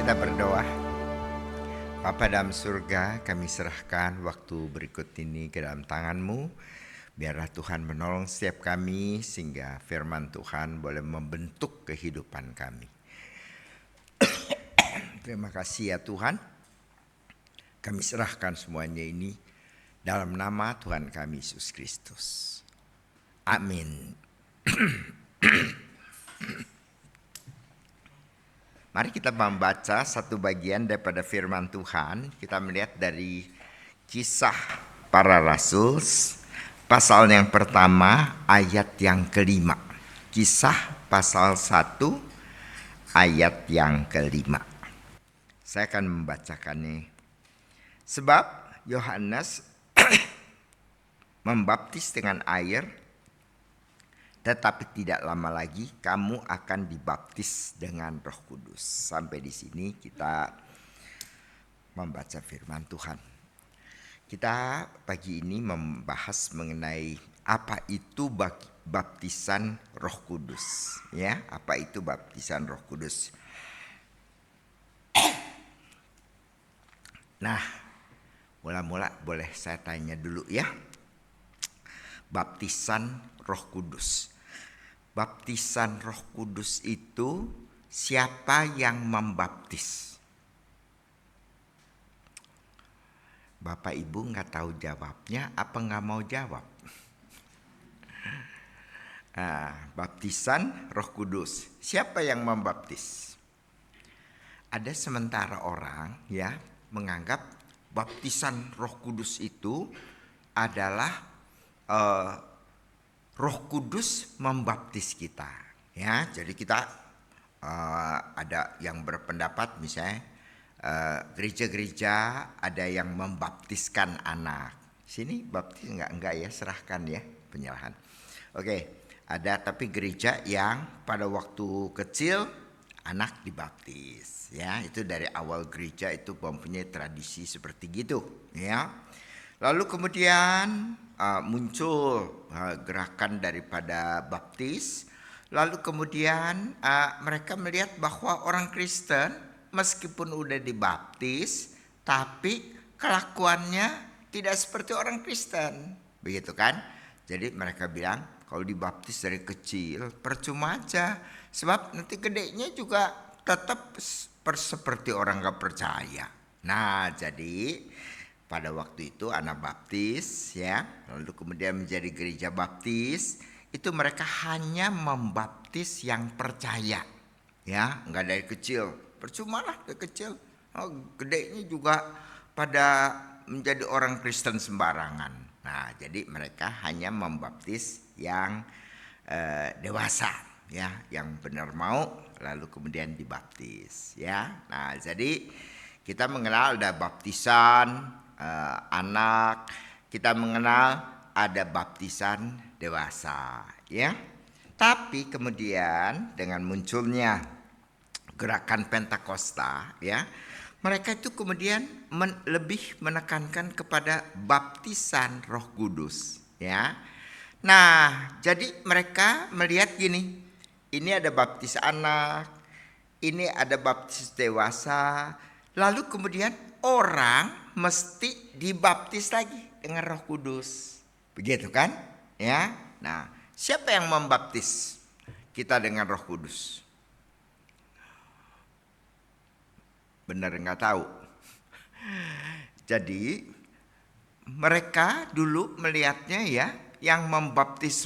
Kita berdoa. Bapa dalam surga, kami serahkan waktu berikut ini ke dalam tangan-Mu. Biarlah Tuhan menolong setiap kami sehingga firman Tuhan boleh membentuk kehidupan kami. Terima kasih ya Tuhan. Kami serahkan semuanya ini dalam nama Tuhan kami Yesus Kristus. Amin. Mari kita membaca satu bagian daripada firman Tuhan. Kita melihat dari Kisah Para Rasul, pasal yang pertama, ayat yang kelima. Kisah pasal 1, ayat yang kelima. Saya akan membacakannya. Sebab Yohanes membaptis dengan air, tetapi tidak lama lagi kamu akan dibaptis dengan Roh Kudus. Sampai di sini kita membaca firman Tuhan. Kita pagi ini membahas mengenai apa itu baptisan Roh Kudus. Ya, apa itu baptisan Roh Kudus? Nah, mula-mula boleh saya tanya dulu ya. Baptisan Roh Kudus. Baptisan Roh Kudus itu siapa yang membaptis? Bapak Ibu nggak tahu jawabnya, apa nggak mau jawab? Baptisan Roh Kudus, siapa yang membaptis? Ada sementara orang ya menganggap baptisan Roh Kudus itu adalah Roh Kudus membaptis kita, ya. Jadi kita ada yang berpendapat misalnya gereja-gereja ada yang membaptiskan anak. Sini baptis enggak ya, serahkan ya penyerahan. Oke, ada tapi gereja yang pada waktu kecil anak dibaptis, ya. Itu dari awal gereja itu mempunyai tradisi seperti gitu, ya. Lalu kemudian muncul gerakan daripada baptis. Lalu kemudian mereka melihat bahwa orang Kristen meskipun udah dibaptis, tapi kelakuannya tidak seperti orang Kristen. Begitu kan? Jadi mereka bilang kalau dibaptis dari kecil percuma aja. Sebab nanti gedenya juga tetap seperti orang gak percaya. Nah jadi pada waktu itu anak baptis ya, lalu kemudian menjadi gereja baptis, itu mereka hanya membaptis yang percaya, ya, enggak dari kecil. Percuma lah dari kecil, gedenya juga pada menjadi orang Kristen sembarangan. Nah, jadi mereka hanya membaptis yang dewasa, ya, yang benar mau, lalu kemudian dibaptis, ya. Nah, jadi kita mengenal ada baptisan anak, kita mengenal ada baptisan dewasa, ya. Tapi kemudian dengan munculnya gerakan Pentakosta, ya, mereka itu kemudian lebih menekankan kepada baptisan Roh Kudus, ya. Nah, jadi mereka melihat gini, ini ada baptis anak, ini ada baptis dewasa, lalu kemudian orang mesti dibaptis lagi dengan Roh Kudus. Begitu kan? Ya. Nah, siapa yang membaptis kita dengan Roh Kudus? Benar nggak tahu. Jadi mereka dulu melihatnya ya, yang membaptis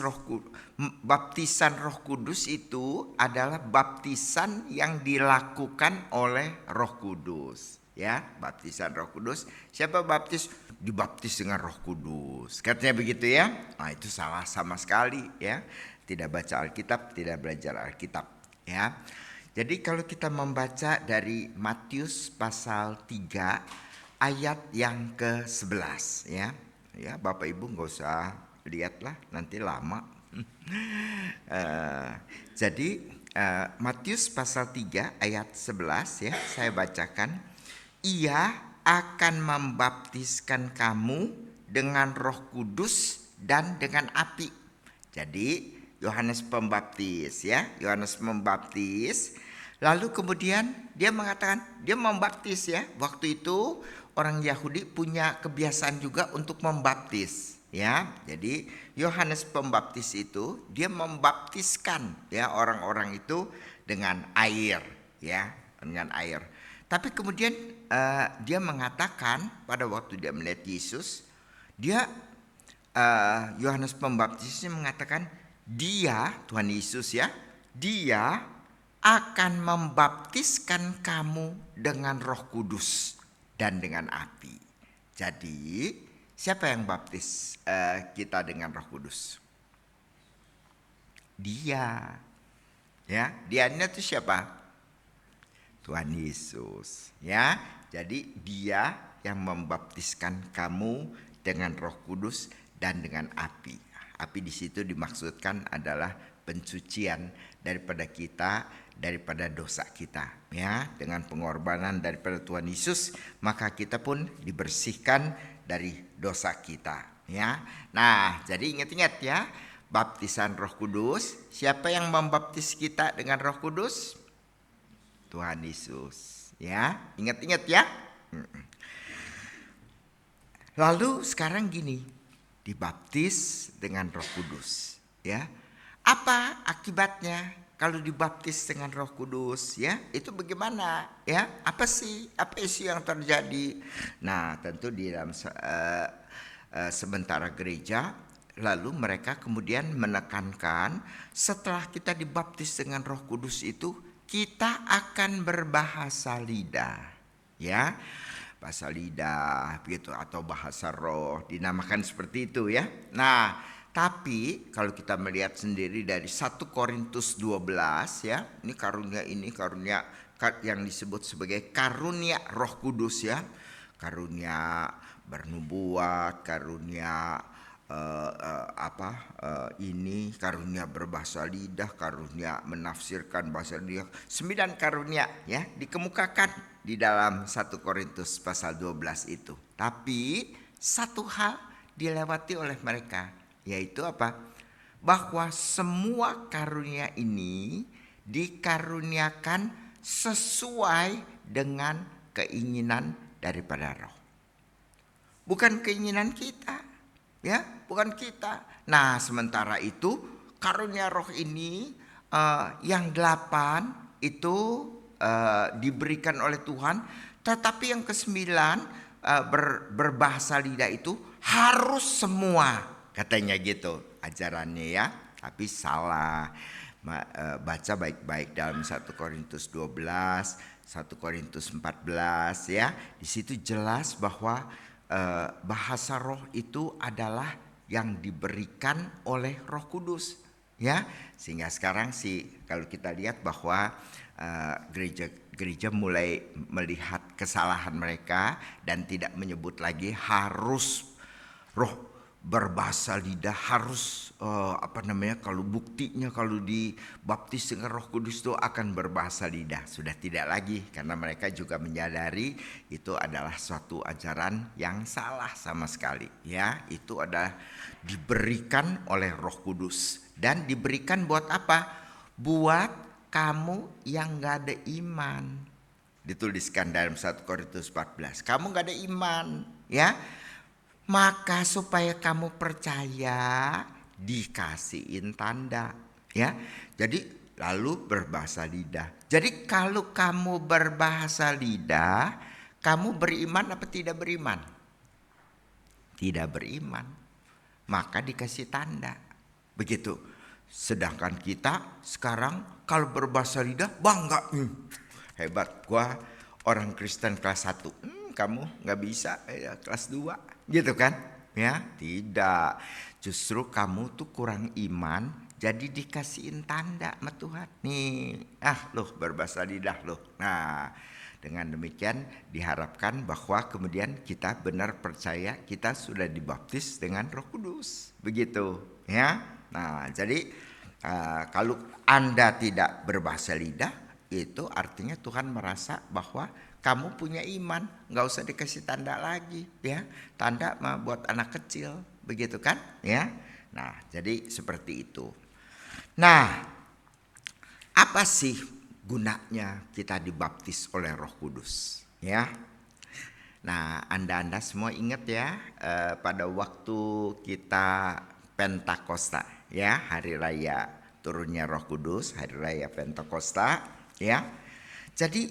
baptisan Roh Kudus itu adalah baptisan yang dilakukan oleh Roh Kudus. Ya, baptisan Roh Kudus. Siapa baptis? Dibaptis dengan Roh Kudus. Katanya begitu ya. Nah, itu salah sama sekali ya. Tidak baca Alkitab, tidak belajar Alkitab, ya. Jadi kalau kita membaca dari Matius pasal 3 ayat yang ke-11 ya. Ya, Bapak Ibu enggak usah lihatlah, nanti lama. Jadi Matius pasal 3 ayat 11 ya, saya bacakan. Ia akan membaptiskan kamu dengan Roh Kudus dan dengan api. Jadi Yohanes Pembaptis ya, Yohanes membaptis, Lalu kemudian dia mengatakan, dia membaptis ya. Waktu itu orang Yahudi punya kebiasaan juga untuk membaptis ya. Jadi Yohanes Pembaptis itu dia membaptiskan ya orang-orang itu dengan air ya, dengan air. Tapi kemudian dia mengatakan pada waktu dia melihat Yesus, dia Yohanes Pembaptisnya mengatakan dia, Tuhan Yesus ya, dia akan membaptiskan kamu dengan Roh Kudus dan dengan api. Jadi siapa yang baptis kita dengan Roh Kudus? Dia. Ya, dianya itu siapa? Tuhan Yesus, ya. Jadi dia yang membaptiskan kamu dengan Roh Kudus dan dengan api. Api di situ dimaksudkan adalah pencucian daripada kita, daripada dosa kita, ya. Dengan pengorbanan daripada Tuhan Yesus, maka kita pun dibersihkan dari dosa kita, ya. Nah, jadi ingat-ingat ya, baptisan Roh Kudus. Siapa yang membaptis kita dengan Roh Kudus? Tuhan Yesus, ya. Ingat-ingat ya. Lalu sekarang gini, dibaptis dengan Roh Kudus, ya. Apa akibatnya kalau dibaptis dengan Roh Kudus, ya? Itu bagaimana, ya? Apa isu yang terjadi? Nah, tentu di dalam sementara gereja, lalu mereka kemudian menekankan setelah kita dibaptis dengan Roh Kudus itu kita akan berbahasa lidah, ya. Bahasa lidah begitu atau bahasa roh, dinamakan seperti itu ya. Nah, tapi kalau kita melihat sendiri dari 1 Korintus 12 ya, ini karunia yang disebut sebagai karunia Roh Kudus ya. Karunia bernubuat, karunia ini karunia berbahasa lidah, karunia menafsirkan bahasa lidah. 9 karunia ya dikemukakan di dalam 1 Korintus pasal 12 itu. Tapi satu hal dilewati oleh mereka, yaitu apa? Bahwa semua karunia ini dikaruniakan sesuai dengan keinginan daripada Roh. Bukan keinginan kita, ya, bukan kita. Nah, sementara itu karunia Roh ini yang 8 itu diberikan oleh Tuhan, tetapi yang ke-9 berbahasa lidah itu harus semua, katanya gitu ajarannya ya. Tapi salah. Baca baik-baik dalam 1 Korintus 12, 1 Korintus 14 ya. Di situ jelas bahwa bahasa roh itu adalah yang diberikan oleh Roh Kudus ya. Sehingga sekarang kalau kita lihat bahwa gereja mulai melihat kesalahan mereka dan tidak menyebut lagi harus roh berbahasa lidah, harus kalau buktinya kalau dibaptis dengan Roh Kudus itu akan berbahasa lidah. Sudah tidak lagi, karena mereka juga menyadari itu adalah suatu ajaran yang salah sama sekali ya. Itu adalah diberikan oleh Roh Kudus dan diberikan buat apa? Buat kamu yang gak ada iman. Dituliskan dalam 1 Korintus 14. Kamu gak ada iman ya. Maka supaya kamu percaya dikasihin tanda ya. Jadi lalu berbahasa lidah. Jadi kalau kamu berbahasa lidah, kamu beriman apa tidak beriman? Tidak beriman. Maka dikasih tanda. Begitu. Sedangkan kita sekarang kalau berbahasa lidah bangga, hebat, gua orang Kristen kelas 1, kamu gak bisa ya, kelas 2 gitu kan ya. Tidak, justru kamu tuh kurang iman, jadi dikasihin tanda sama Tuhan nih, loh berbahasa lidah loh. Nah, dengan demikian diharapkan bahwa kemudian kita benar percaya kita sudah dibaptis dengan Roh Kudus, begitu ya. Nah, jadi kalau Anda tidak berbahasa lidah, itu artinya Tuhan merasa bahwa kamu punya iman, nggak usah dikasih tanda lagi ya. Tanda mah buat anak kecil, begitu kan ya. Nah, jadi seperti itu. Nah, apa sih gunanya kita dibaptis oleh Roh Kudus, ya. Nah, Anda semua ingat ya, pada waktu kita Pentakosta, ya, hari raya turunnya Roh Kudus, hari raya Pentakosta, ya. Jadi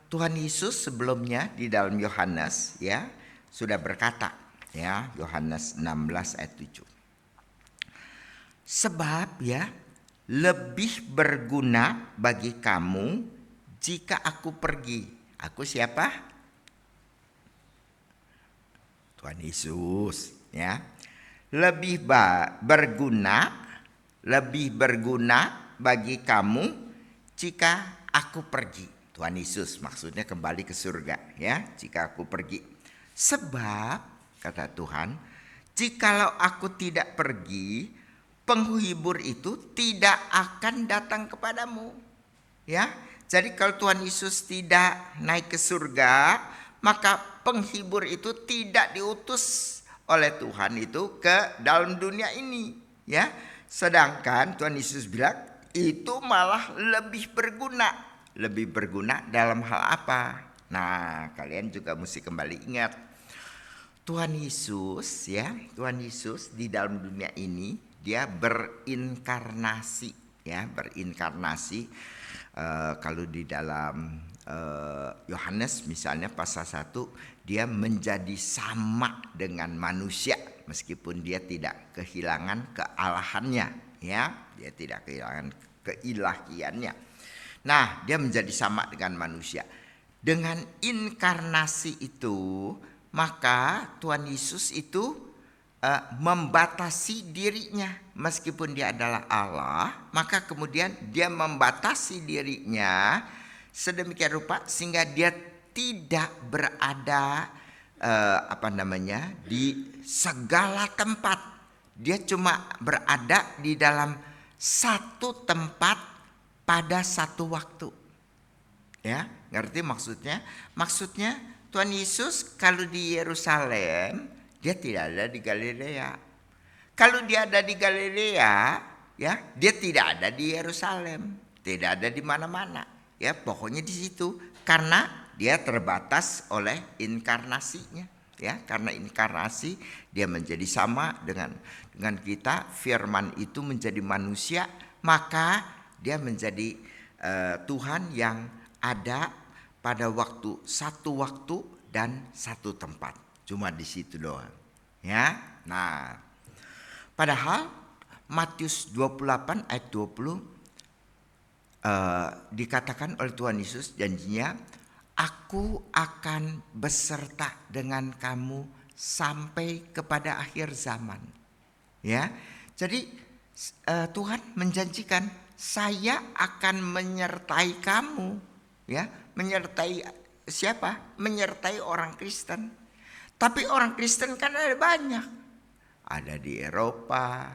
Tuhan Yesus sebelumnya di dalam Yohanes, ya, sudah berkata, ya, Yohanes 16 ayat 7. Sebab ya, lebih berguna bagi kamu jika aku pergi. Aku siapa? Tuhan Yesus, ya. Lebih berguna bagi kamu jika aku pergi. Tuhan Yesus maksudnya kembali ke surga, ya, jika aku pergi. Sebab kata Tuhan, jikalau aku tidak pergi, penghibur itu tidak akan datang kepadamu. Ya, jadi kalau Tuhan Yesus tidak naik ke surga, maka penghibur itu tidak diutus oleh Tuhan itu ke dalam dunia ini. Ya, sedangkan Tuhan Yesus bilang itu malah lebih berguna. Lebih berguna dalam hal apa? Nah, kalian juga mesti kembali ingat. Tuhan Yesus, ya, Tuhan Yesus di dalam dunia ini dia berinkarnasi, ya, berinkarnasi. Kalau di dalam Yohanes misalnya pasal 1, dia menjadi sama dengan manusia meskipun dia tidak kehilangan kealahannya, ya, dia tidak kehilangan keilahiannya. Nah, dia menjadi sama dengan manusia. Dengan inkarnasi itu, maka Tuhan Yesus itu membatasi dirinya. Meskipun dia adalah Allah, maka kemudian dia membatasi dirinya sedemikian rupa sehingga dia tidak berada di segala tempat. Dia cuma berada di dalam satu tempat pada satu waktu. Ya, ngerti maksudnya? Maksudnya Tuhan Yesus kalau di Yerusalem, dia tidak ada di Galilea. Kalau dia ada di Galilea, ya, dia tidak ada di Yerusalem, tidak ada di mana-mana. Ya, pokoknya di situ karena dia terbatas oleh inkarnasinya. Ya, karena inkarnasi dia menjadi sama dengan kita. Firman itu menjadi manusia, maka dia menjadi Tuhan yang ada pada satu waktu dan satu tempat. Cuma di situ doang. Ya. Nah, padahal Matius 28 ayat 20 dikatakan oleh Tuhan Yesus janjinya, aku akan beserta dengan kamu sampai kepada akhir zaman. Ya. Jadi Tuhan menjanjikan, saya akan menyertai kamu. Ya, menyertai siapa? Menyertai orang Kristen. Tapi orang Kristen kan ada banyak. Ada di Eropa,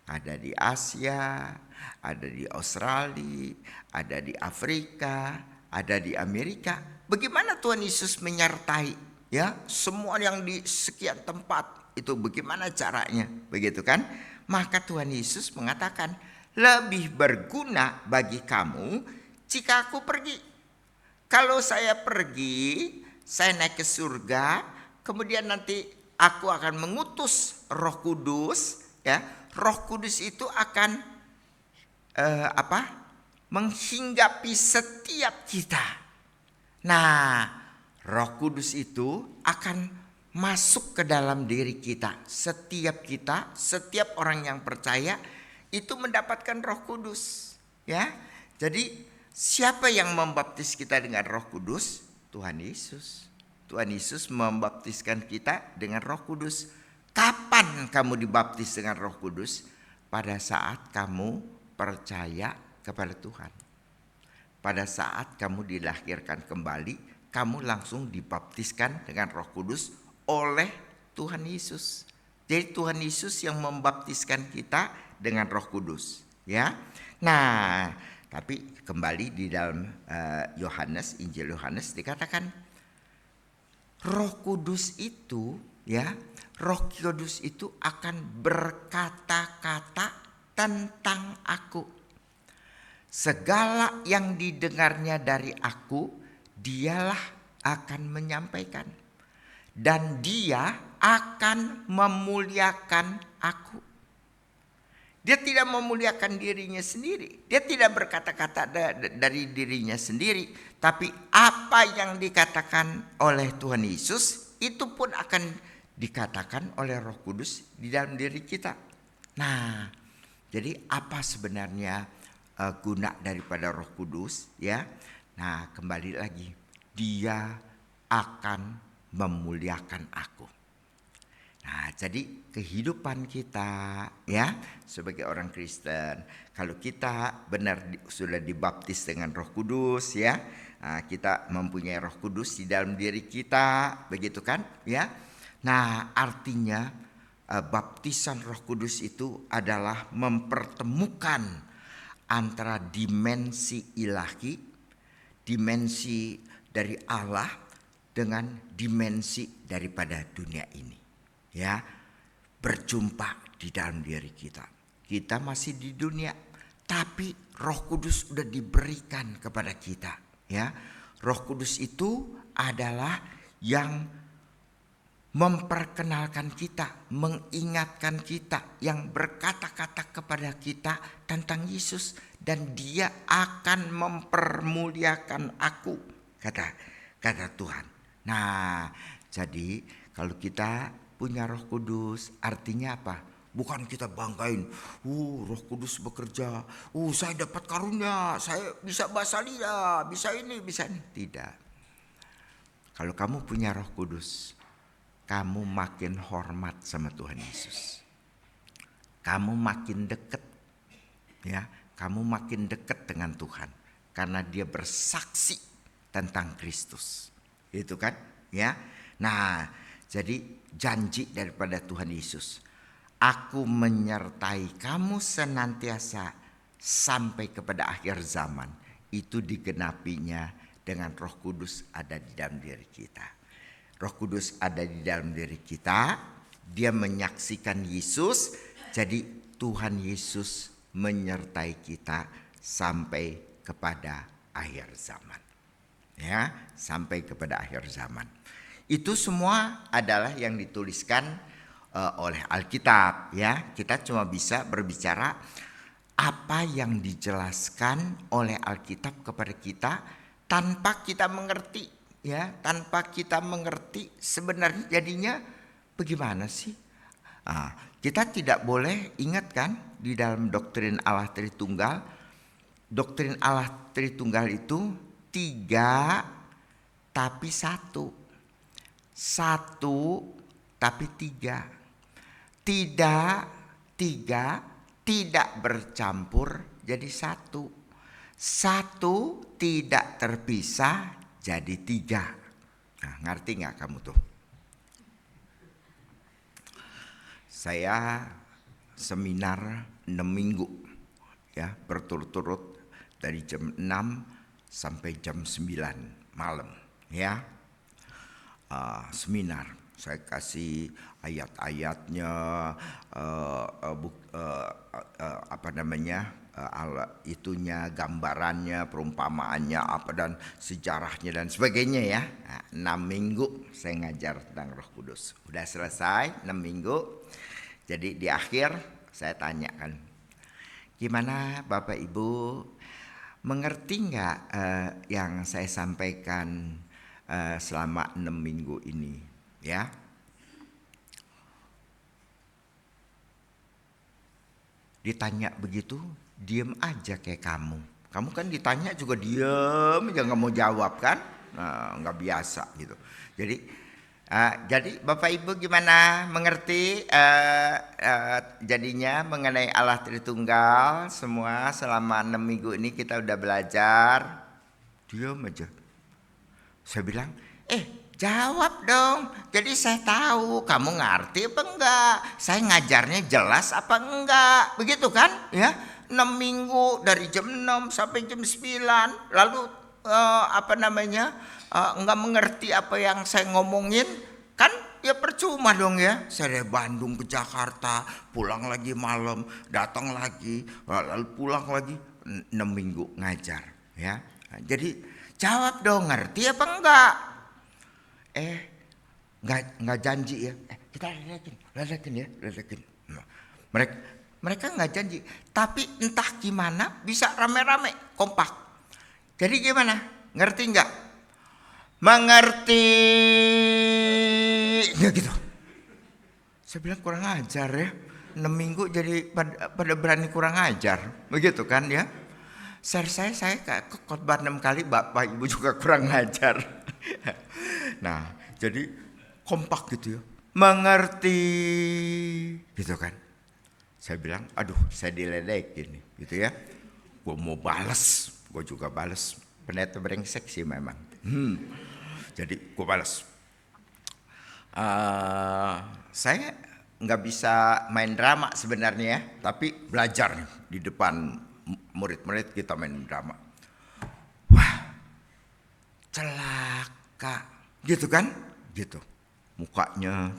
ada di Asia, ada di Australia, ada di Afrika, ada di Amerika. Bagaimana Tuhan Yesus menyertai, ya, semua yang di sekian tempat itu bagaimana caranya? Begitu kan? Maka Tuhan Yesus mengatakan, lebih berguna bagi kamu jika aku pergi. Kalau saya pergi, saya naik ke surga, kemudian nanti aku akan mengutus Roh Kudus, ya. Roh Kudus itu akan menghinggapi setiap kita. Nah, Roh Kudus itu akan masuk ke dalam diri kita. Setiap orang yang percaya itu mendapatkan Roh Kudus, ya. Jadi siapa yang membaptis kita dengan Roh Kudus? Tuhan Yesus. Tuhan Yesus membaptiskan kita dengan Roh Kudus. Kapan kamu dibaptis dengan Roh Kudus? Pada saat kamu percaya kepada Tuhan. Pada saat kamu dilahirkan kembali, kamu langsung dibaptiskan dengan Roh Kudus oleh Tuhan Yesus. Jadi Tuhan Yesus yang membaptiskan kita dengan Roh Kudus, ya. Nah, tapi kembali di dalam Yohanes, Injil Yohanes dikatakan Roh Kudus itu, ya, Roh Kudus itu akan berkata-kata tentang aku. segala yang didengarnya dari aku, dialah akan menyampaikan. Dan dia akan memuliakan aku. Dia tidak memuliakan dirinya sendiri. Dia tidak berkata-kata dari dirinya sendiri. Tapi apa yang dikatakan oleh Tuhan Yesus, itu pun akan dikatakan oleh Roh Kudus di dalam diri kita. Nah, jadi apa sebenarnya guna daripada Roh Kudus, ya? Nah, kembali lagi, dia akan memuliakan aku. Nah, jadi kehidupan kita, ya, sebagai orang Kristen, kalau kita benar sudah dibaptis dengan Roh Kudus, ya, kita mempunyai Roh Kudus di dalam diri kita, begitu kan, ya. Nah, artinya baptisan Roh Kudus itu adalah mempertemukan antara dimensi ilahi, dimensi dari Allah dengan dimensi daripada dunia ini. Ya, berjumpa di dalam diri kita. Kita masih di dunia, tapi Roh Kudus sudah diberikan kepada kita, ya. Roh Kudus itu adalah yang memperkenalkan kita, mengingatkan kita, yang berkata-kata kepada kita tentang Yesus, dan dia akan mempermuliakan aku, kata Tuhan. Nah, jadi kalau kita punya Roh Kudus, artinya apa? Bukan kita banggain, Roh Kudus bekerja, saya dapat karunia, saya bisa bahasa lidah, bisa ini, bisa ini. Tidak. Kalau kamu punya Roh Kudus, kamu makin hormat sama Tuhan Yesus. Kamu makin dekat, ya. Kamu makin dekat dengan Tuhan karena dia bersaksi tentang Kristus. Itu kan, ya. Nah, jadi janji daripada Tuhan Yesus, aku menyertai kamu senantiasa sampai kepada akhir zaman. Itu digenapinya dengan Roh Kudus ada di dalam diri kita. Roh Kudus ada di dalam diri kita, dia menyaksikan Yesus, jadi Tuhan Yesus menyertai kita sampai kepada akhir zaman. Ya, sampai kepada akhir zaman. Itu semua adalah yang dituliskan oleh Alkitab, ya. Kita cuma bisa berbicara apa yang dijelaskan oleh Alkitab kepada kita tanpa kita mengerti, ya. Tanpa kita mengerti sebenarnya jadinya bagaimana sih? Kita tidak boleh, ingat kan, di dalam doktrin Allah Tritunggal, doktrin Allah Tritunggal itu 3 tapi 1. 1 tapi 3. Tidak 3 tidak bercampur jadi 1. 1 tidak terpisah jadi 3. Nah, ngerti gak kamu tuh? Saya seminar 6 minggu, ya, berturut-turut dari jam 6 sampai jam 9 malam, ya. Seminar, saya kasih ayat-ayatnya, itunya, gambarannya, perumpamaannya apa dan sejarahnya dan sebagainya, ya. 6 minggu saya ngajar tentang Roh Kudus. Udah selesai 6 minggu. Jadi di akhir saya tanyakan, gimana Bapak Ibu, mengerti nggak yang saya sampaikan selama 6 minggu ini, ya? Ditanya begitu, diem aja kayak kamu. Kamu kan ditanya juga diem aja, nggak mau jawab kan? Nggak biasa gitu. Jadi Bapak Ibu gimana, mengerti jadinya mengenai Allah Tritunggal semua selama 6 minggu ini kita udah belajar? Diam aja. Saya bilang, jawab dong. Jadi saya tahu kamu ngerti apa enggak. Saya ngajarnya jelas apa enggak. Begitu kan? Ya, 6 minggu dari jam 6 sampai jam 9. Lalu enggak mengerti apa yang saya ngomongin. Kan ya percuma dong ya. Saya dari Bandung ke Jakarta, pulang lagi malam, datang lagi, lalu pulang lagi, 6 minggu ngajar ya. Nah, jadi jawab dong, ngerti apa enggak? Nggak janji ya. Kita ledekin ya. Nah, mereka nggak janji, tapi entah gimana bisa rame-rame kompak. Jadi gimana? Ngerti nggak? Mengerti. Ya gitu. Saya bilang kurang ajar ya. 6 minggu jadi pada berani kurang ajar. Begitu kan ya. Saya khotbah 6 kali, Bapak Ibu juga kurang ajar. Nah, jadi kompak gitu ya. Mengerti. Gitu kan. Saya bilang, aduh saya diledekin gitu ya. Gue mau balas, gue juga balas. Pendeta brengsek sih memang. Jadi gue balas. Saya nggak bisa main drama sebenarnya ya, tapi belajar nih di depan murid-murid kita main drama. Wah, celaka, gitu kan? Gitu, mukanya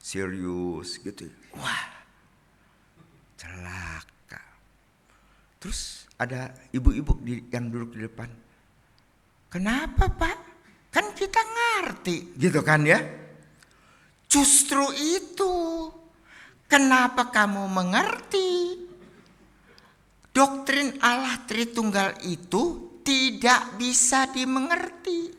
serius gitu. Wah, celaka. Terus ada ibu-ibu yang duduk di depan. Kenapa Pak? Kan kita ngerti, gitu kan ya? Justru itu. Kenapa kamu mengerti? Doktrin Allah Tritunggal itu tidak bisa dimengerti.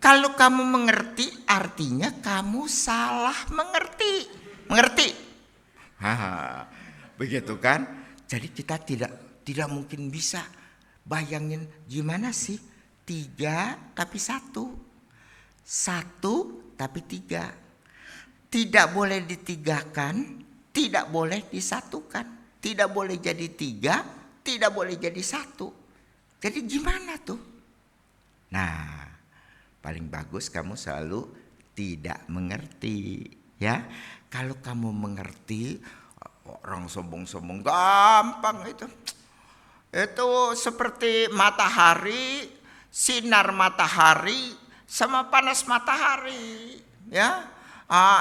Kalau kamu mengerti, artinya kamu salah mengerti. Mengerti? Begitu kan? Jadi kita tidak mungkin bisa bayangin gimana sih 3 tapi 1, 1 tapi 3. Tidak boleh ditigakan, tidak boleh disatukan, tidak boleh jadi 3, tidak boleh jadi 1. Jadi gimana tuh? Nah, paling bagus kamu selalu tidak mengerti ya. Kalau kamu mengerti, orang sombong-sombong gampang itu. Itu seperti matahari, sinar matahari sama panas matahari ya.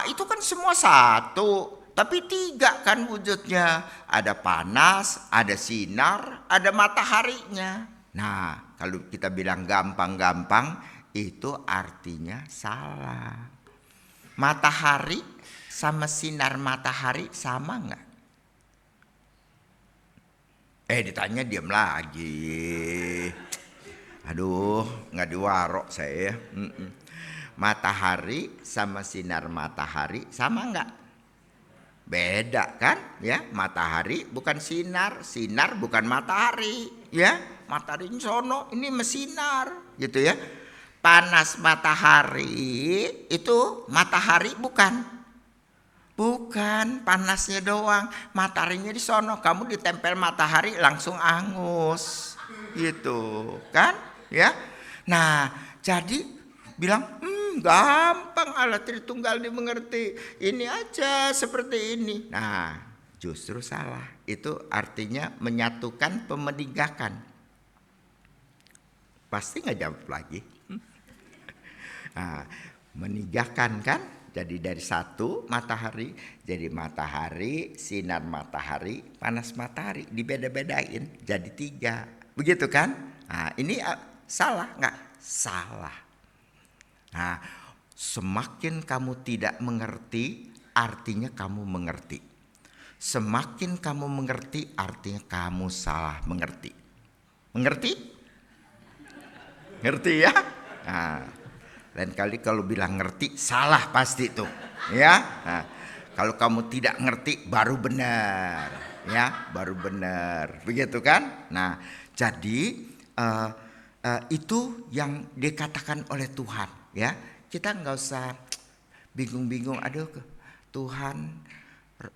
Itu kan semua satu, tapi 3 kan wujudnya. Ada panas, ada sinar, ada mataharinya. Nah, kalau kita bilang gampang-gampang, itu artinya salah. Matahari sama sinar matahari sama nggak? Ditanya diam lagi. Aduh, nggak diwarok saya. Matahari sama sinar matahari sama nggak? Beda kan ya. Matahari bukan sinar, sinar bukan matahari ya. Matahari sono, ini mesinar gitu ya. Panas matahari itu matahari bukan panasnya doang, mataharinya di sono. Kamu ditempel matahari langsung angus gitu kan ya. Nah, jadi bilang gampang Allah Tritunggal dimengerti. Ini aja seperti ini. Nah, justru salah. Itu artinya menyatukan pemenigakan. Pasti nggak jawab lagi. Nah, meninggalkan kan. Jadi dari 1 matahari jadi matahari, sinar matahari, panas matahari, dibeda-bedain jadi 3. Begitu kan? Nah, ini salah nggak? Salah. Nah, semakin kamu tidak mengerti, artinya kamu mengerti. Semakin kamu mengerti, artinya kamu salah mengerti. Mengerti? Ngerti ya? Nah, lain kali kalau bilang ngerti, salah pasti tuh. Ya. Nah, kalau kamu tidak ngerti, baru benar. Ya, baru benar. Begitu kan? Nah, jadi itu yang dikatakan oleh Tuhan. Ya, kita nggak usah bingung-bingung. Aduh, Tuhan,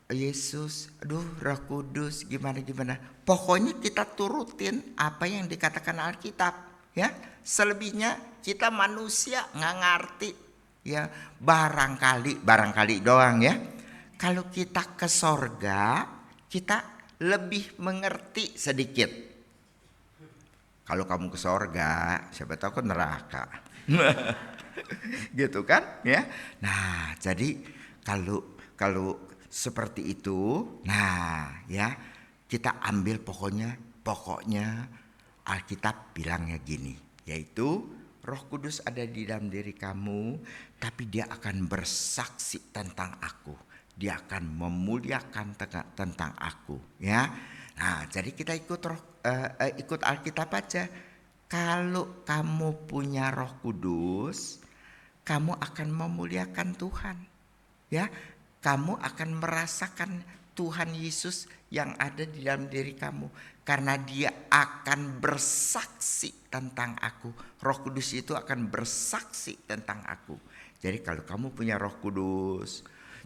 Yesus, aduh, Roh Kudus, gimana. Pokoknya kita turutin apa yang dikatakan Alkitab. Ya, selebihnya kita manusia nggak ngerti. Ya, barangkali doang ya. Kalau kita ke sorga, kita lebih mengerti sedikit. Kalau kamu ke sorga, siapa tahu ke neraka. Gitu kan ya. Nah, jadi kalau seperti itu, nah ya, kita ambil pokoknya Alkitab bilangnya gini, yaitu Roh Kudus ada di dalam diri kamu, tapi dia akan bersaksi tentang aku. Dia akan memuliakan tentang aku, ya. Nah, jadi kita ikut Alkitab aja. Kalau kamu punya Roh Kudus, kamu akan memuliakan Tuhan. Ya, kamu akan merasakan Tuhan Yesus yang ada di dalam diri kamu, karena dia akan bersaksi tentang aku. Roh Kudus itu akan bersaksi tentang aku. Jadi kalau kamu punya Roh Kudus,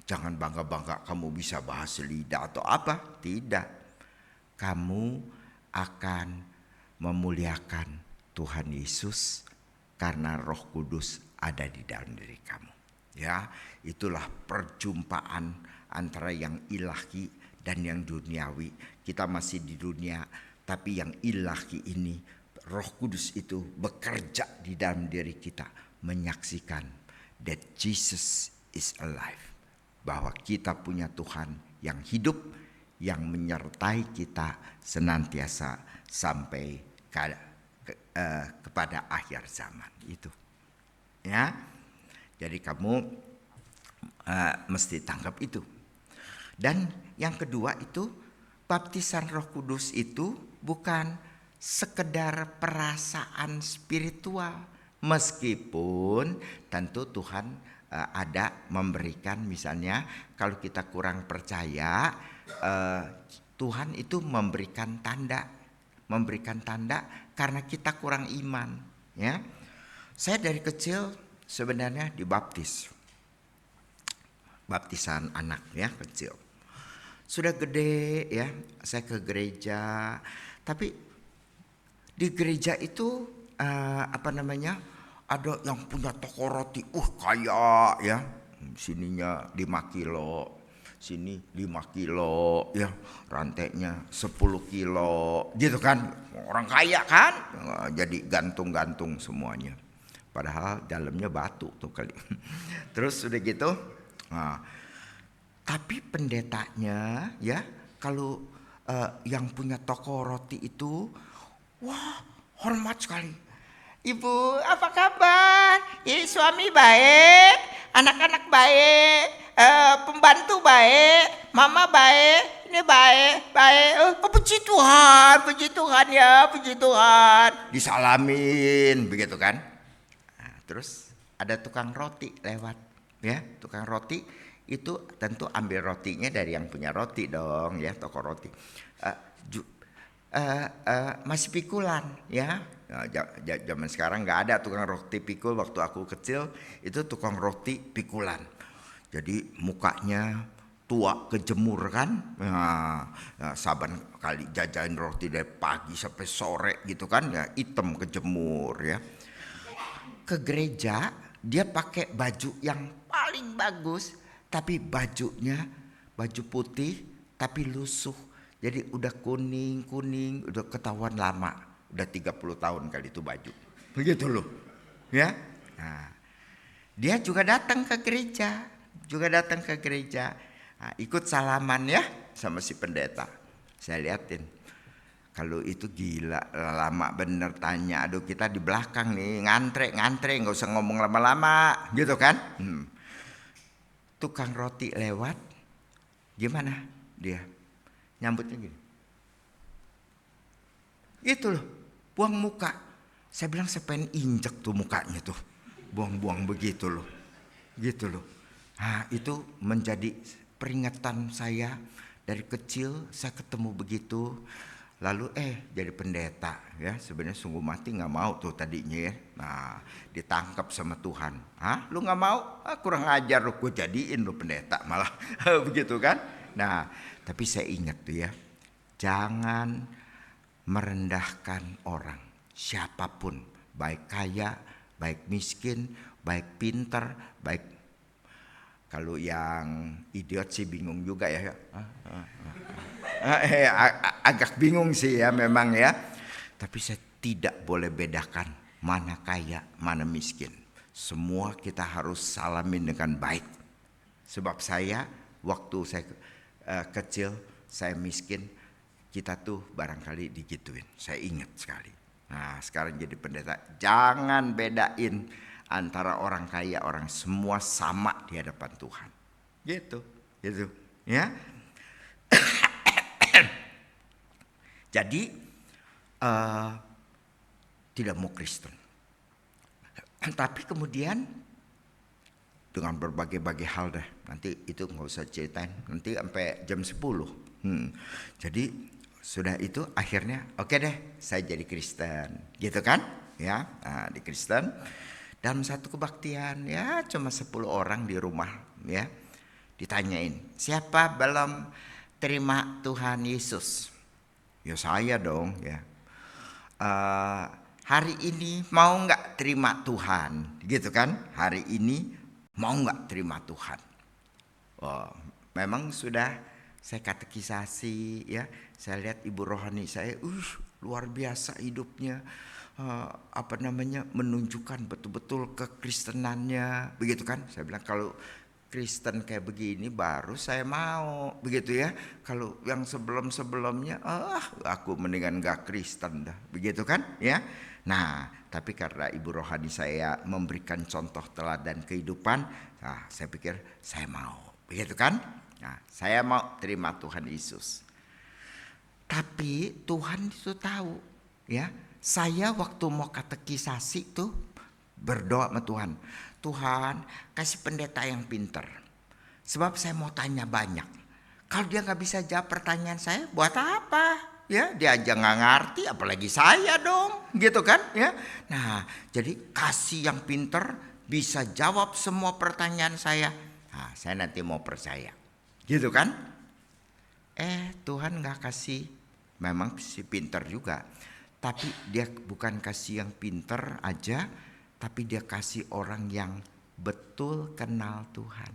jangan bangga-bangga kamu bisa bahasa lidah atau apa. Tidak. Kamu akan memuliakan Tuhan Yesus karena Roh Kudus ada di dalam diri kamu. Ya, itulah perjumpaan antara yang ilahi dan yang duniawi. Kita masih di dunia, tapi yang ilahi ini, Roh Kudus itu bekerja di dalam diri kita, menyaksikan that Jesus is alive, bahwa kita punya Tuhan yang hidup, yang menyertai kita senantiasa sampai kepada akhir zaman itu. Ya, jadi kamu mesti tangkap itu. Dan yang kedua itu, baptisan Roh Kudus itu bukan sekedar perasaan spiritual, meskipun tentu Tuhan ada memberikan, misalnya kalau kita kurang percaya, Tuhan itu memberikan tanda karena kita kurang iman, ya. Saya dari kecil sebenarnya dibaptis, baptisan anak ya, kecil. Sudah gede ya, saya ke gereja, tapi di gereja itu ada yang punya toko roti, kaya ya, sininya 5 kilo, sini 5 kilo ya, rantainya 10 kilo gitu kan, orang kaya kan, jadi gantung-gantung semuanya, padahal dalamnya batu tuh kali. Terus udah gitu, tapi pendetanya ya, kalau yang punya toko roti itu, wah, hormat sekali. Ibu, apa kabar? Suami baik, anak-anak baik, pembantu baik, mama baik, ini baik. Puji Tuhan ya, puji Tuhan. Disalamin begitu kan. Nah, terus ada tukang roti lewat, ya, tukang roti itu tentu ambil rotinya dari yang punya roti dong, ya, toko roti. Masih pikulan ya. Zaman sekarang nggak ada tukang roti pikul. Waktu aku kecil itu tukang roti pikulan. Jadi mukanya tua, kejemur kan. Saban kali jajain roti dari pagi sampai sore gitu kan, ya, hitam kejemur ya. Ke gereja dia pakai baju yang paling bagus, tapi bajunya baju putih tapi lusuh. Jadi udah kuning, udah ketahuan lama, udah 30 tahun kali itu baju. Begitu loh. Ya. Nah, dia juga datang ke gereja. Nah, ikut salaman ya sama si pendeta. Saya liatin. Kalau itu gila, lama bener tanya. Aduh, kita di belakang nih, ngantre, nggak usah ngomong lama-lama, gitu kan? Tukang roti lewat, gimana dia? Nyambutnya gini. Gitu loh, buang muka. Saya bilang saya pengen injek tuh mukanya tuh. Buang-buang begitu loh. Gitu loh. Nah, itu menjadi peringatan saya dari kecil, saya ketemu begitu. Lalu jadi pendeta ya, sebenarnya sungguh mati nggak mau tuh tadinya ya. Nah, ditangkap sama Tuhan. Lu nggak mau? Kurang ajar lu, gue jadiin lu pendeta malah. Begitu kan? Nah, tapi saya ingat tuh ya, jangan merendahkan orang, siapapun, baik kaya, baik miskin, baik pintar, baik. Kalau yang idiot sih bingung juga ya. Agak bingung sih ya memang ya. Tapi saya tidak boleh bedakan mana kaya, mana miskin. semua kita harus salamin dengan baik. Sebab saya waktu saya kecil, saya miskin, kita tuh barangkali digituin. Saya ingat sekali. Nah, sekarang jadi pendeta, jangan bedain antara orang kaya, orang semua sama di hadapan Tuhan. Gitu ya. Jadi tidak mau Kristen. Tapi kemudian dengan berbagai-bagai hal deh, nanti itu nggak usah ceritain, nanti sampai jam 10. Jadi sudah itu akhirnya oke deh, saya jadi Kristen, gitu kan? Ya, di Kristen. Dalam satu kebaktian ya cuma 10 orang di rumah ya, ditanyain siapa belum terima Tuhan Yesus? Ya saya dong ya. Hari ini mau nggak terima Tuhan, gitu kan? Hari ini mau nggak terima Tuhan? Oh, memang sudah saya katekisasi ya. Saya lihat ibu rohani saya, luar biasa hidupnya. Menunjukkan betul-betul kekristenannya, begitu kan? Saya bilang kalau Kristen kayak begini baru saya mau, begitu ya. Kalau yang sebelum-sebelumnya, aku mendingan gak Kristen dah, begitu kan? Ya. Nah, tapi karena ibu rohani saya memberikan contoh teladan kehidupan, saya pikir saya mau, begitu kan? Nah, saya mau terima Tuhan Yesus. Tapi Tuhan itu tahu, ya. Saya waktu mau katekisasi tuh berdoa sama Tuhan. Tuhan kasih pendeta yang pinter. Sebab saya mau tanya banyak. Kalau dia gak bisa jawab pertanyaan saya, buat apa? Ya, dia aja gak ngerti, apalagi saya dong, gitu kan? Ya. Nah, jadi kasih yang pinter bisa jawab semua pertanyaan saya. Nah, saya nanti mau percaya, gitu kan? Tuhan gak kasih, memang si pinter juga. Tapi dia bukan kasih yang pinter aja, tapi dia kasih orang yang betul kenal Tuhan.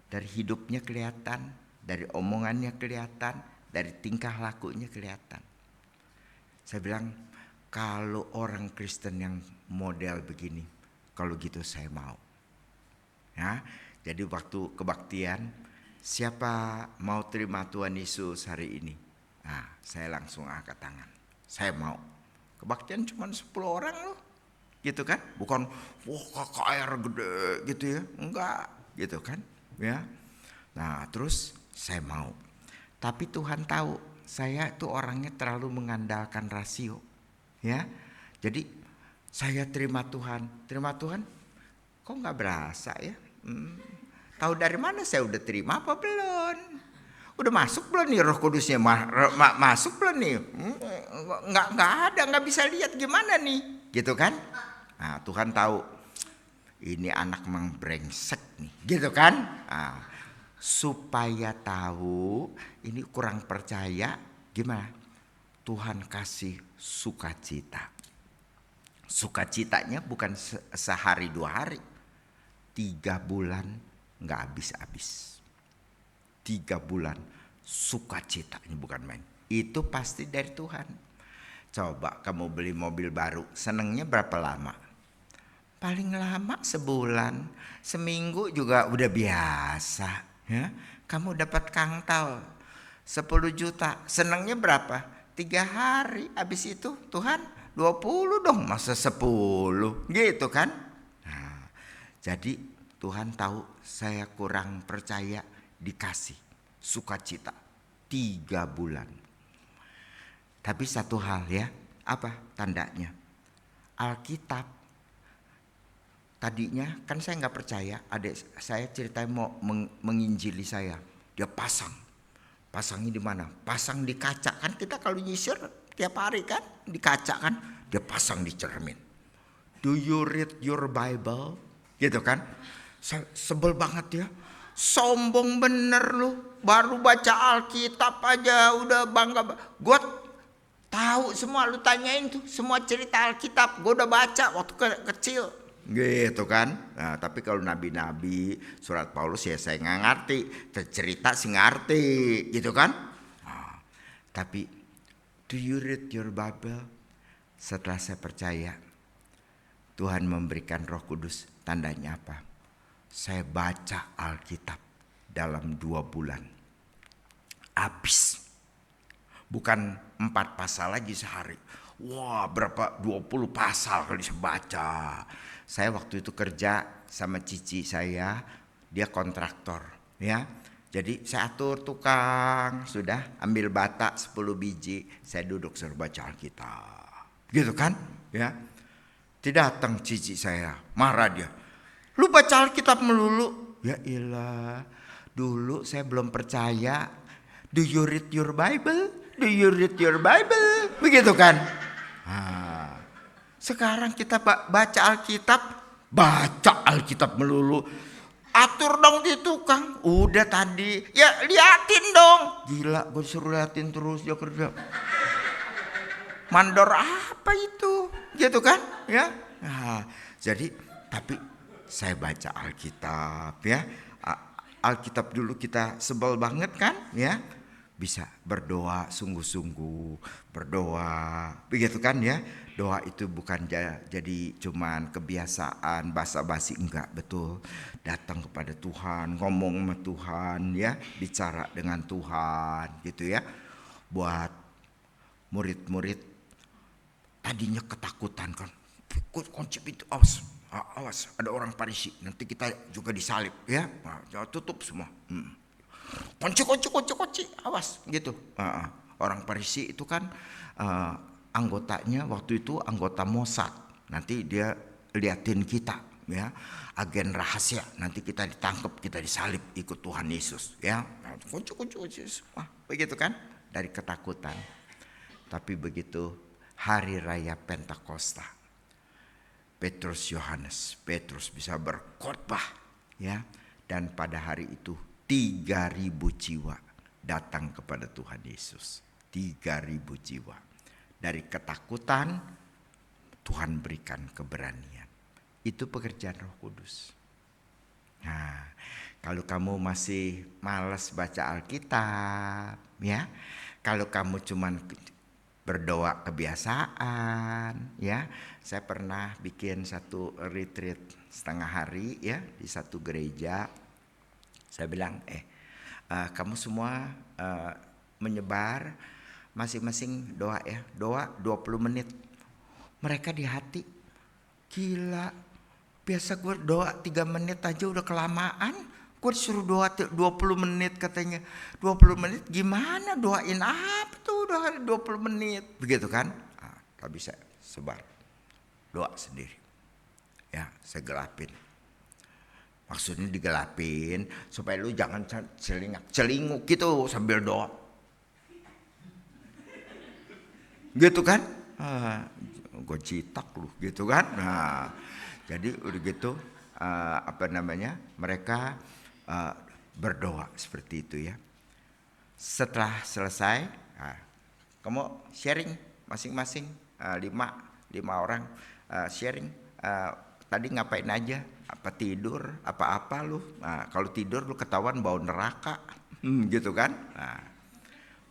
Dari hidupnya kelihatan, dari omongannya kelihatan, dari tingkah lakunya kelihatan. Saya bilang, kalau orang Kristen yang model begini, kalau gitu saya mau. Ya, jadi waktu kebaktian, siapa mau terima Tuhan Yesus hari ini? Nah, saya langsung angkat tangan. Saya mau. Kebaktian cuma 10 orang loh. Gitu kan? Bukan KKR gede gitu ya. Enggak, gitu kan? Ya. Nah, terus saya mau. Tapi Tuhan tahu, saya itu orangnya terlalu mengandalkan rasio. Ya. Jadi saya terima Tuhan. Terima Tuhan. Kok enggak berasa ya? Tahu dari mana saya udah terima apa belum? Udah masuk belum nih Roh Kudusnya? Masuk belum nih? Nggak ada, nggak bisa lihat gimana nih, gitu kan? Nah, Tuhan tahu ini anak memang brengsek nih, gitu kan? Nah, supaya tahu ini kurang percaya, gimana? Tuhan kasih sukacita. Sukacitanya bukan sehari 2 hari, 3 bulan nggak habis-habis. 3 bulan sukacita, ini bukan main. Itu pasti dari Tuhan. Coba kamu beli mobil baru, senengnya berapa lama? Paling lama sebulan, seminggu juga udah biasa. Ya, kamu dapat kangtal 10 juta, senengnya berapa? 3 hari, habis itu Tuhan 20 dong, masa 10, gitu kan? Nah, jadi Tuhan tahu saya kurang percaya, dikasih sukacita 3 bulan. Tapi satu hal ya, apa tandanya? Alkitab tadinya kan saya nggak percaya, adik saya ceritain mau menginjili saya, dia pasangnya di mana? Pasang di kaca, kan kita kalau nyisir tiap hari kan di kaca kan, dia pasang di cermin. Do you read your Bible? Gitu kan? Sebel banget ya. Sombong bener lu, baru baca Alkitab aja udah bangga. Gue tahu semua, lu tanyain tuh semua cerita Alkitab, gue udah baca waktu kecil, gitu kan. Nah, tapi kalau nabi-nabi, surat Paulus ya saya nggak ngerti, cerita sih ngerti, gitu kan. Nah, tapi do you read your Bible? Setelah saya percaya, Tuhan memberikan Roh Kudus, tandanya apa? Saya baca Alkitab dalam 2 bulan. Habis. Bukan 4 pasal lagi sehari. Wah, berapa 20 pasal kali saya baca. Saya waktu itu kerja sama cici saya, dia kontraktor, ya. Jadi saya atur tukang, sudah ambil bata 10 biji, saya duduk suruh baca Alkitab. Gitu kan? Ya. Datang cici saya, marah dia. Lu baca Alkitab melulu. Ya ilah, dulu saya belum percaya. Do you read your Bible? Do you read your Bible? Begitu kan? Nah, sekarang kita baca Alkitab melulu. Atur dong di tukang. Udah tadi, ya liatin dong. Gila, gue disuruh liatin terus dia kerja. Mandor apa itu? Gitu kan? Ya. Nah, jadi tapi saya baca Alkitab, ya. Alkitab dulu kita sebel banget kan, ya. Bisa berdoa sungguh-sungguh, berdoa, begitu kan ya. Doa itu bukan jadi cuman kebiasaan basa-basi, enggak, betul. Datang kepada Tuhan, ngomong sama Tuhan, ya, bicara dengan Tuhan, gitu ya. Buat murid-murid tadinya ketakutan kan, kunci pintu, awas, ada orang Farisi, nanti kita juga disalib, ya. Nah, tutup semua. Kunci, awas gitu. Orang Farisi itu kan anggotanya waktu itu anggota Mossad. Nanti dia liatin kita, ya, agen rahasia. Nanti kita ditangkap, kita disalib ikut Tuhan Yesus, ya. Kunci, begitu kan? Dari ketakutan. Tapi begitu hari raya Pentakosta, Petrus bisa berkhotbah, ya. Dan pada hari itu 3.000 jiwa datang kepada Tuhan Yesus. 3.000 jiwa. Dari ketakutan Tuhan berikan keberanian. Itu pekerjaan Roh Kudus. Nah, kalau kamu masih malas baca Alkitab, ya. Kalau kamu cuman berdoa kebiasaan, ya. Saya pernah bikin satu retreat setengah hari, ya, di satu gereja. Saya bilang, kamu semua menyebar masing-masing doa, ya. Doa 20 menit. Mereka di hati, gila. Biasa gue doa 3 menit aja udah kelamaan. Gue disuruh doa 20 menit katanya. 20 menit gimana, doain apa tuh udah 20 menit. Begitu kan? Tapi saya sebar. Doa sendiri. Ya, saya gelapin. Maksudnya digelapin supaya lu jangan celinguk gitu sambil doa. Gitu kan? Gue citak lu gitu kan? Nah, jadi udah gitu mereka berdoa seperti itu, ya. Setelah selesai, kamu sharing masing-masing 5 orang sharing. Tadi ngapain aja? Apa tidur? Apa lu? Nah, kalau tidur lu ketahuan bau neraka, gitu kan? Nah,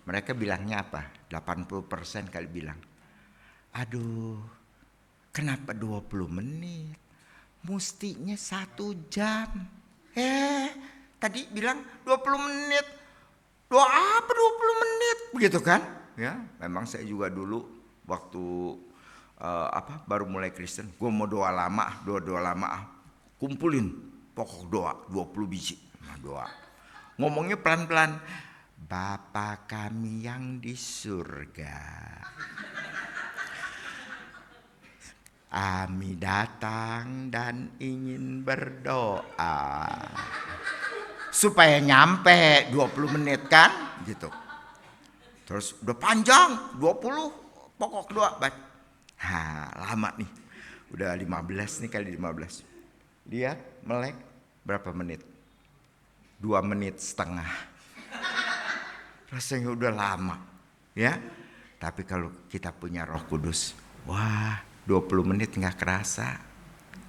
mereka bilangnya apa? 80% kali bilang, aduh, kenapa 20 menit? Mustinya 1 jam. Tadi bilang 20 menit. Doa apa 20 menit? Begitu kan? Ya, memang saya juga dulu waktu baru mulai Kristen, gue mau doa lama, kumpulin pokok doa 20 biji. Nah, doa. Ngomongnya pelan-pelan. Bapa kami yang di surga, kami datang dan ingin berdoa. Supaya nyampe 20 menit kan, gitu. Terus udah panjang 20 pokok doa. Lama nih. Udah 15 nih, kali 15. Lihat melek berapa menit? 2 menit setengah. Rasanya udah lama, ya. Tapi kalau kita punya Roh Kudus, wah, 20 menit nggak kerasa,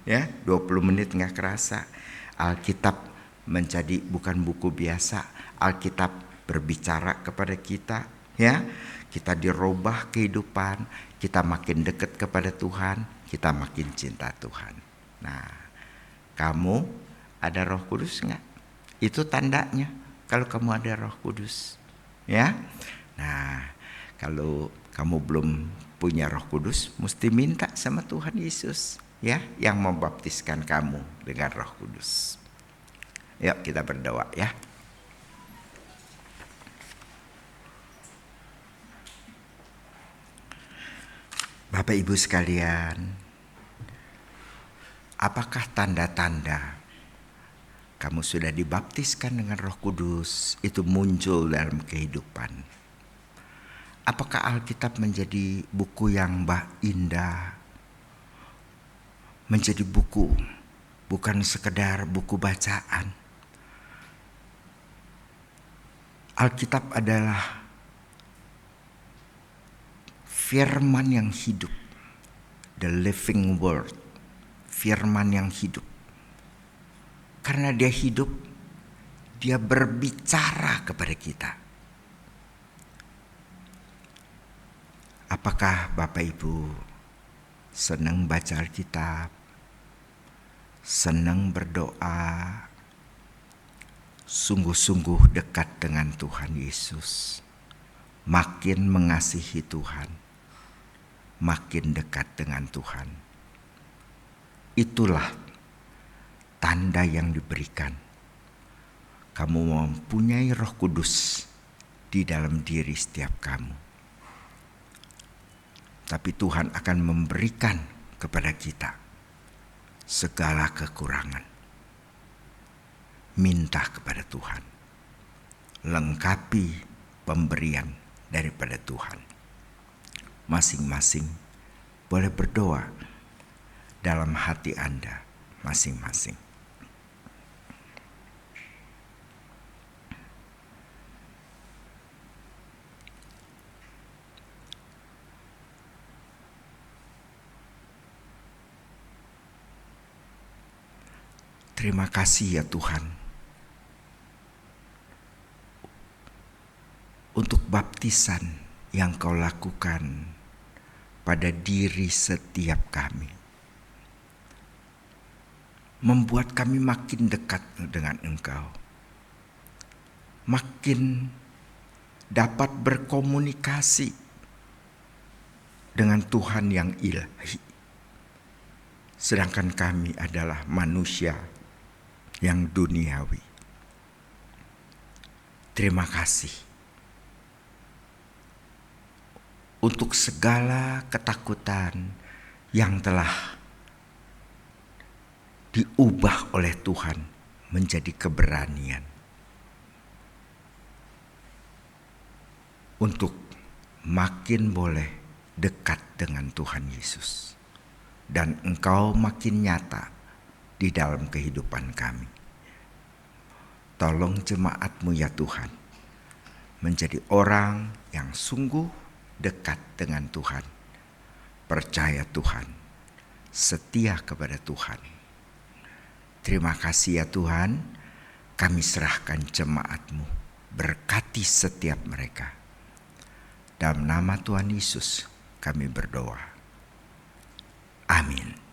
ya. 20 menit nggak kerasa. Alkitab menjadi bukan buku biasa. Alkitab berbicara kepada kita, ya. Kita dirubah kehidupan, kita makin dekat kepada Tuhan, kita makin cinta Tuhan. Nah, kamu ada Roh Kudus enggak? Itu tandanya kalau kamu ada Roh Kudus. Ya. Nah, kalau kamu belum punya Roh Kudus, mesti minta sama Tuhan Yesus, ya, yang membaptiskan kamu dengan Roh Kudus. Yuk kita berdoa ya. Bapak Ibu sekalian, apakah tanda-tanda kamu sudah dibaptiskan dengan Roh Kudus itu muncul dalam kehidupan? Apakah Alkitab menjadi buku yang indah, menjadi buku, bukan sekedar buku bacaan? Alkitab adalah firman yang hidup, the living word, firman yang hidup. Karena dia hidup, dia berbicara kepada kita. Apakah Bapak Ibu senang baca Alkitab, senang berdoa, sungguh-sungguh dekat dengan Tuhan Yesus, makin mengasihi Tuhan, makin dekat dengan Tuhan? Itulah tanda yang diberikan. Kamu mempunyai Roh Kudus di dalam diri setiap kamu. Tapi Tuhan akan memberikan kepada kita segala kekurangan. Minta kepada Tuhan. Lengkapi pemberian daripada Tuhan. Masing-masing boleh berdoa dalam hati Anda masing-masing. Terima kasih ya Tuhan untuk baptisan yang Kau lakukan pada diri setiap kami. Membuat kami makin dekat dengan Engkau. Makin dapat berkomunikasi dengan Tuhan yang ilahi. Sedangkan kami adalah manusia yang duniawi. Terima kasih untuk segala ketakutan yang telah diubah oleh Tuhan menjadi keberanian untuk makin boleh dekat dengan Tuhan Yesus, dan Engkau makin nyata di dalam kehidupan kami. Tolong jemaat-Mu ya Tuhan, menjadi orang yang sungguh dekat dengan Tuhan, percaya Tuhan, setia kepada Tuhan. Terima kasih ya Tuhan, kami serahkan jemaat-Mu, berkati setiap mereka. Dalam nama Tuhan Yesus kami berdoa. Amin.